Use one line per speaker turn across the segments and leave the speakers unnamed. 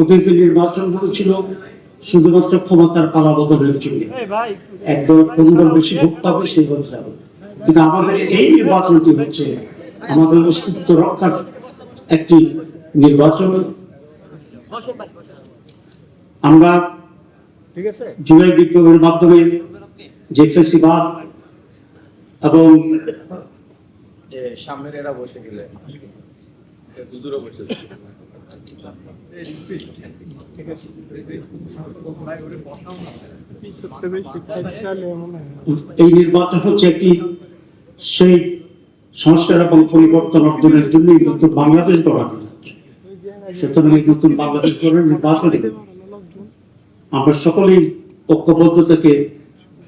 অতীতের নির্বাচনগুলো ছিল শুধুমাত্র ক্ষমতার পালা বদলের জন্য, একদল কোন দল বেশি ভোট পাবে সেই দল যাবে। কিন্তু আমাদের এই নির্বাচনটি হচ্ছে আমাদের অস্তিত্ব রক্ষার একটি নির্বাচন। আমরা জুলাই বিপ্লবের মাধ্যমে যে ফেসিবাদ এবং
সামনের এরা বলতে গেলে
এই নির্বাচন হচ্ছে একটি সেই সংস্কার এবং পরিবর্তন অর্জনের জন্য নতুন বাংলাদেশ গড়া হচ্ছে। সুতরাং এই নতুন বাংলাদেশ গড়ার নির্বাচনে আমরা সকলেই ঐক্যবদ্ধ থেকে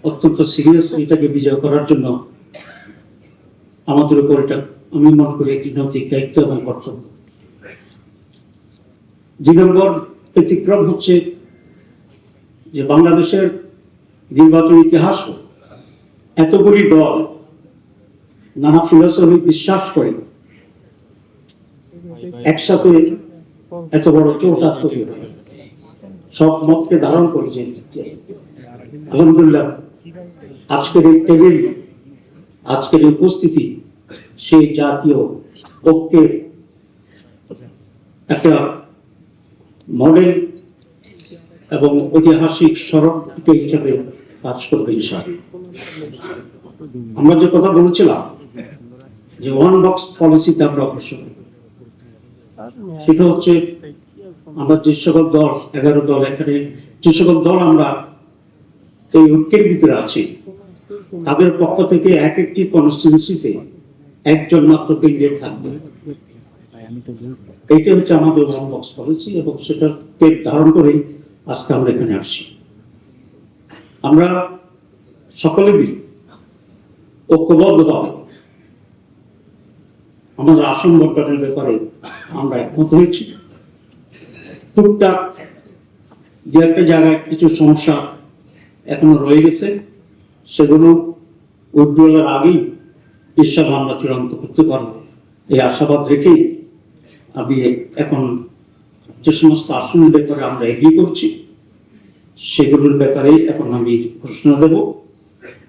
অত্যন্ত সিরিয়াস এটাকে বিজয় করার জন্য আমাদের উপর এটা আমি মনে করি একটি নৈতিক দায়িত্ব এবং কর্তব্য। 2 নম্বর ব্যতিক্রম হচ্ছে যে বাংলাদেশের নির্বাচন ইতিহাস এতগুলি দল নানা ফিলোসফি বিশ্বাস করে একসাথে এত বড় চৌকাট তৈরি হয়, সব মতকে ধারণ করেছে। আলহামদুলিল্লাহ আজকের এই টেবিল, আজকের এই উপস্থিতি সেই জাতীয় ঐক্যের একটা মডেল এবং ঐতিহাসিক সড়ক হিসেবে কাজ করবে ইনশাআল্লাহ। আমরা যে কথা বলেছিলাম যে ওয়ান বক্স পলিসিতে আমরা অগ্রসর, সেটা হচ্ছে আমরা যে সকল দল 11 দল এখানে যে সকল দল আমরা এই ঐক্যের ভিতরে আছি তাদের পক্ষ থেকে এক একটি কনস্টিটিউয়েন্সিতে একজন মাত্র ক্যান্ডিডেট থাকবে। এইটা হচ্ছে আমাদের ওয়ান বক্স পলিসি এবং সেটাকে ধারণ করে আজকে আমরা এখানে আসছি। আমরা সকলে মিলে ঐক্যবদ্ধভাবে আমাদের আসন বন্টনের ব্যাপারে আমরা একমত হয়েছি। টুকটাক যে একটা জায়গায় কিছু সমস্যা এখনো রয়ে গেছে, সেগুলো উইথড্রয়ালের আগেই ইনশাআল্লাহ আমরা চূড়ান্ত করতে পারবো এই আশাবাদ রেখেই আমি এখন যে সমস্ত আসনের ব্যাপারে আমরা এগিয়ে করছি সেগুলোর ব্যাপারে এখন আমি ঘোষণা দেব।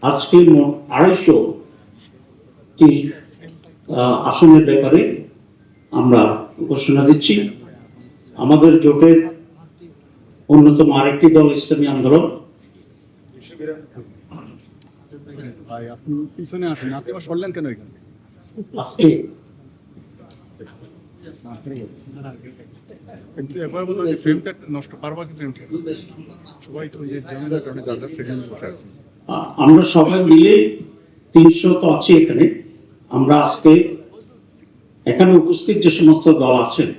আজকে মোট 250টি আসনের ব্যাপারে আমরা ঘোষণা দিচ্ছি। আমাদের জোটের অন্যতম আরেকটি দল ইসলামী আন্দোলন,
আপনি পিছনে আসেন, আপনি আবার সরলেন কেন এখানে?
আজকে
কিন্তু একবার বলতো যে ফ্রেমটা নষ্ট পারবা কি ফ্রেমটা? সবাই তো যে ঝামেলার কারণে যার যার ফ্রেমে বসে আছে।
আমরা সবাই মিলে 300 তো আছি এখানে। আমরা আজকে এখানে উপস্থিত যে সমস্ত দল আছেন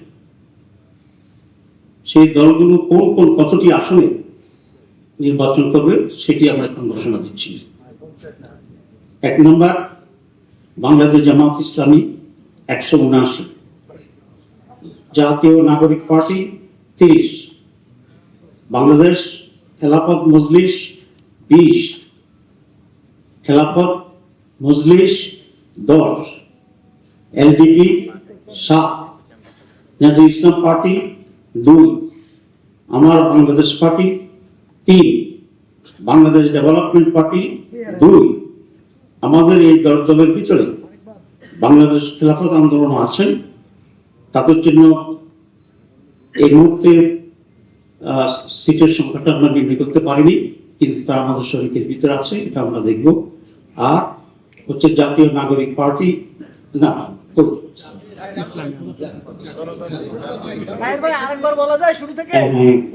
সেই দলগুলো কোন কোন কতটি আসনে নির্বাচন করবে সেটি আমরা এখন ঘোষণা দিচ্ছি। 1 নম্বর বাংলাদেশ জামাত ইসলামী 179, জাতীয় নাগরিক পার্টি 30, বাংলাদেশ খেলাফত মজলিস 20, খেলাফত মজলিস 10, এলডিপি 7, জাতীয় ইসলাম পার্টি 2, আমার Bangladesh party 3, Bangladesh development party 2। আমাদের এই দলের ভিতরে বাংলাদেশ খেলাফত আন্দোলন আছেন, তাদের জন্য এই মুহূর্তে সিটের সংখ্যাটা আমরা নির্ণয় করতে পারিনি, কিন্তু তারা আমাদের শরীরের ভিতরে আছে, এটা আমরা দেখব। আর হচ্ছে জাতীয় নাগরিক পার্টি না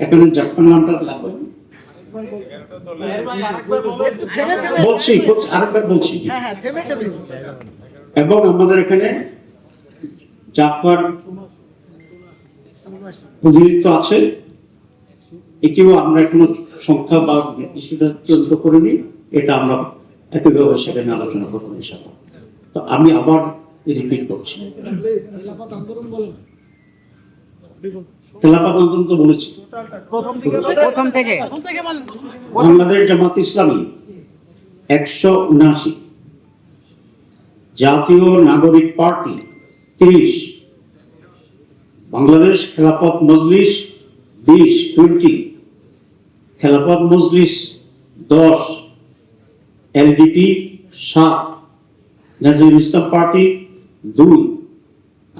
এখানে জাপান নামটা বলছি আরেকবার বলছি। এবং আমাদের এখানে জাপান প্রতিনিধিত্ব আছে, এটিও আমরা এখনো সংখ্যা বা ইস্যুটা চূড়ান্ত করিনি, এটা আমরা একইভাবে সেখানে আলোচনা করবো ইনশাআল্লাহ। তো আমি আবার রিপিট করছি, খেলাফত আন্দোলন তো বলেছি
প্রথম থেকে
বাংলাদেশ জামাত ইসলামী 179, জাতীয় নাগরিক পার্টি 30, বাংলাদেশ খেলাফত মজলিস 20 খেলাফত মজলিস 10, এলডিপি 7, নাজির ইসলাম পার্টি 2,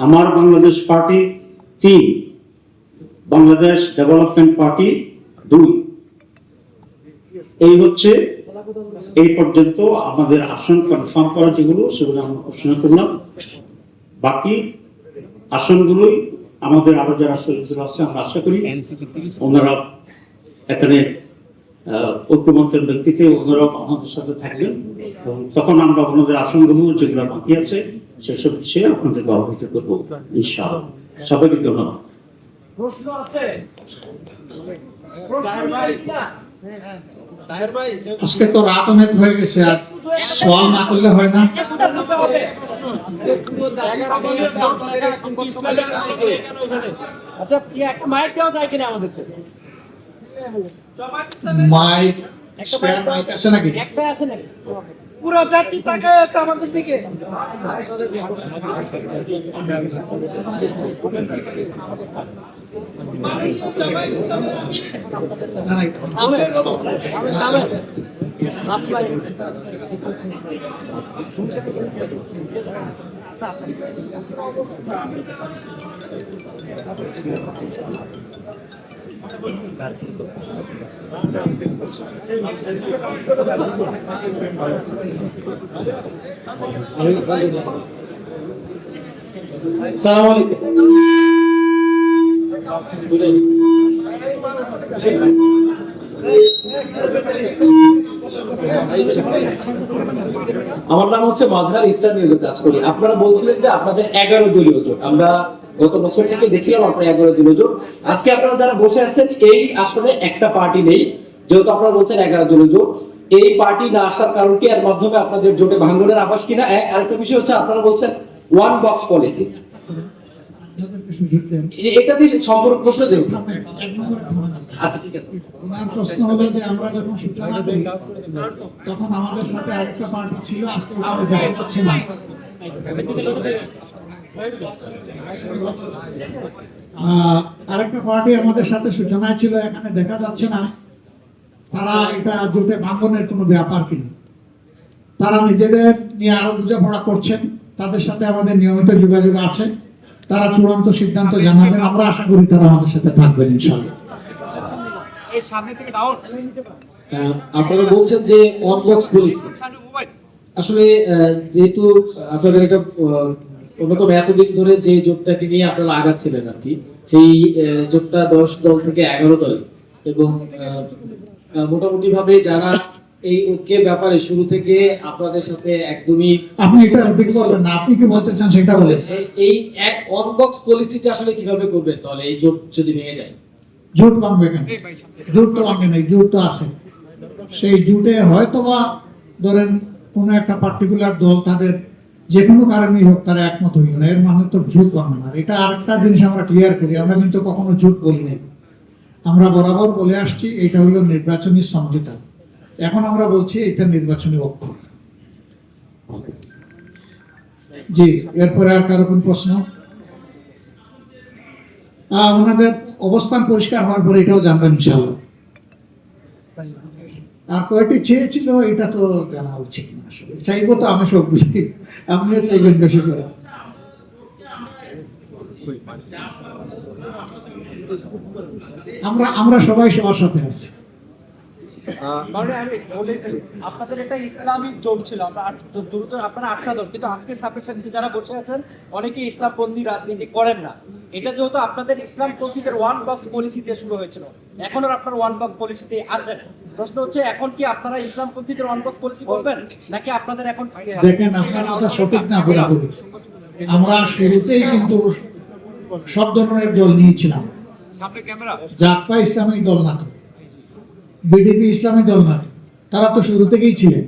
আমার Bangladesh party 3, Bangladesh development party 2। এই হচ্ছে এই পর্যন্ত আমাদের আসন কনফার্ম করা যেগুলো সেগুলো আমরা ঘোষণা করলাম। বাকি আসনগুলোই আমাদের আরো যারা সদস্য আছে আমরা আশা করি ওনারা এখানে ঐক্যমন্ত্রের ব্যক্তিতে ওনারা আমাদের সাথে থাকবেন এবং তখন আমরা ওনাদের আসনগুলো যেগুলো বাকি আছে সেসব বিষয়ে আপনাদেরকে অবহিত করবো ইনশাআল্লাহ। সবাইকে ধন্যবাদ।
প্রশ্ন আছে?
আজকে তো রাত অনেক হয়ে গেছে, আর সওয়াল না করলে হয় না।
আচ্ছা, কি একটা মাইক দেওয়া যায় কিনা আমাদেরকে?
মাইক, স্পেয়ার মাইক আছে নাকি?
একটা আছে নাকি? পুরো জাতি তাকায় আছে আমাদের দিকে।
আসসালামু আলাইকুম। আমার নাম হচ্ছে মাঝার, স্টার নিউজে কাজ করি। আপনারা বলছিলেন যে আপনাদের 11 দলীয় জোট, আমরা গত বছর থেকে দেখছিলাম আপনার 11 দলীয় জোট। আজকে আপনারা যারা বসে আছেন এই আসলে একটা পার্টি নেই, যেহেতু আপনারা বলছেন 11 দলীয় জোট। এই পার্টি না আসার কারণ কি, এর মাধ্যমে আপনাদের জোটে ভাঙনের আভাস কিনা? আরেকটা বিষয় হচ্ছে আপনারা বলছেন ওয়ান বক্স পলিসি, এটা দিয়ে সম্পর্ক প্রশ্ন দেব। আচ্ছা ঠিক আছে।
ওনার প্রশ্ন হলো যে আমরা যখন সূচনা করি তখন আমাদের সাথে আরেকটা পার্টি ছিল, আজকে ওখানে দেখা যাচ্ছে না। আরেকটা পার্টি আমাদের সাথে সূচনায় ছিল, এখানে দেখা যাচ্ছে না। তারা এটা জোটে ভাঙনের কোনো ব্যাপার কিনা, তারা নিজেদের নিয়ে আরো বোঝাপড়া করছেন, তাদের সাথে আমাদের নিয়মিত যোগাযোগ আছে। তারা চূড়ান্ত সিদ্ধান্ত জানাবেন, আমরা আশা করি তারা আমাদের সাথে থাকবেন ইনশাআল্লাহ।
আপনারা বলছেন যে ওয়ান বক্স পলিসি, আসলে যেহেতু আপনাদের একটা অন্যতম এতদিন ধরে যে জোটটাকে নিয়ে আপনারা আগাচ্ছিলেন আর কি, সেই জোটটা 10 দল থেকে 11 দল, এবং মোটামুটি ভাবে যারা এই ঐক্যের ব্যাপারে শুরু থেকে আপনাদের সাথে একদমই,
আপনি এটা রিপিট করবেন না, আপনি কি বলতে চান সেটা বলেন।
এই এক ওয়ান বক্স পলিসিটা আসলে কিভাবে করবেন তাহলে এই জোট যদি ভেঙে যায়?
জোট ভাঙবে কেন? জোট তো ভাঙে নাই, জোট তো আছে। সেই জোটে হয়তোবা ধরেন কোনো একটা পার্টিকুলার দল তাদের যে কোনো কারণেই হোক তারা একমত হইল না, এর মানে তো জোট ভাঙে না। এটা আরেকটা জিনিস আমরা ক্লিয়ার করি, আমরা কিন্তু কখনো জোট বলি নাই। আমরা বরাবর বলে আসছি এটা হলো নির্বাচনী সমঝোতা, এখন আমরা বলছি এটা নির্বাচনী ঐক্য। জি, এরপরে আর কারো কোন প্রশ্ন? ওনাদের অবস্থান পরিষ্কার হওয়ার পরে এটাও জানবেন ইনশাআল্লাহ। আর কয়টি চেয়েছিল এটা তো জানা উচিত না, আসলে চাইবো তো আমি সব বুঝি, আপনিও চাইবেন বেশি করে। আমরা সবাই সবার সাথে আছি।
আপনাদের একটা ইসলামিক জোট ছিল, আপনারা 8টা দল, কিন্তু আজকে সাথে যারা বসে আছেন অনেকে ইসলামপন্থী রাজনীতি করেন না। এটা যেহেতু আপনাদের ইসলামপন্থীদের ওয়ান বক্স পলিসি দিয়ে শুরু হয়েছিল, এখন আর আপনারা ওয়ান বক্স পলিসিতে আছেন। প্রশ্ন হচ্ছে এখন কি আপনারা ইসলামপন্থীদের ওয়ান বক্স পলিসি করবেন, নাকি আপনাদের এখন?
দেখেন, আপনার কথা সঠিক না বলে বলি, আমরা শুরুতেই কিন্তু সব ধরনের দল নিয়েছিলাম। জাকপা ইসলামিক দল না, তো বিডিপি ইসলামিক দল না, তারা তো শুরু থেকেই ছিলেন।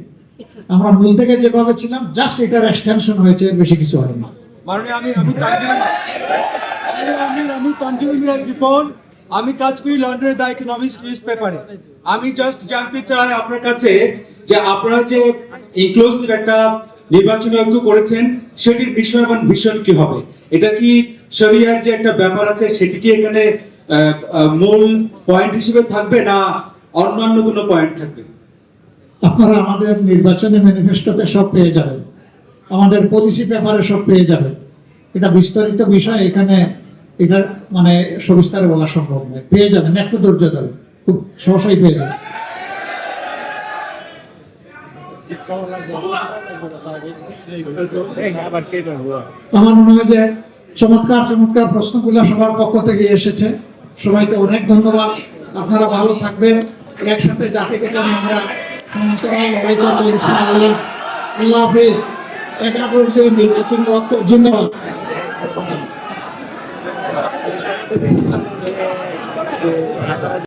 আমরা মূল থেকে যেভাবে ছিলাম, জাস্ট এটার এক্সটেনশন হয়েছে, এর বেশি কিছু হয়নি।
আমি কাজ করি লন্ডনের দ্য ইকোনমিক্স নিউজ পেপারে। আমি জাস্ট জানতে চাই আপনার কাছে যে আপনারা যে ইনক্লুসিভ একটা নির্বাচনী ঐক্য করেছেন সেটির বিষয় এবং ভিশন কি হবে? এটা কি শরিয়ার যে একটা ব্যাপার আছে সেটি কি এখানে মূল পয়েন্ট হিসেবে থাকবে না অন্যান্য কোনো পয়েন্ট থাকবে?
আপনারা আমাদের নির্বাচনী ম্যানিফেস্টোতে সব পেয়ে যাবেন, আমাদের পলিসি পেপারে সব পেয়ে যাবেন। এটা বিস্তারিত বিষয়, এখানে এটা মানে সবিস্তারে বলা সম্ভব নয়। পেয়ে যাবেন, একটু ধৈর্য ধরেন, খুব সহসাই পেয়ে যাবেন। আমার মনে হয় যে চমৎকার চমৎকার প্রশ্নগুলো সবার পক্ষ থেকে এসেছে। সবাইকে অনেক ধন্যবাদ। আপনারা ভালো থাকবেন। একসাথে জাতিকে নিয়ে আমরা সমান্তরাল লড়াই করবো ইনশাআল্লাহ। আল্লাহ হাফিজ। একাগ্র নির্বাচন জিন্দাবাদ।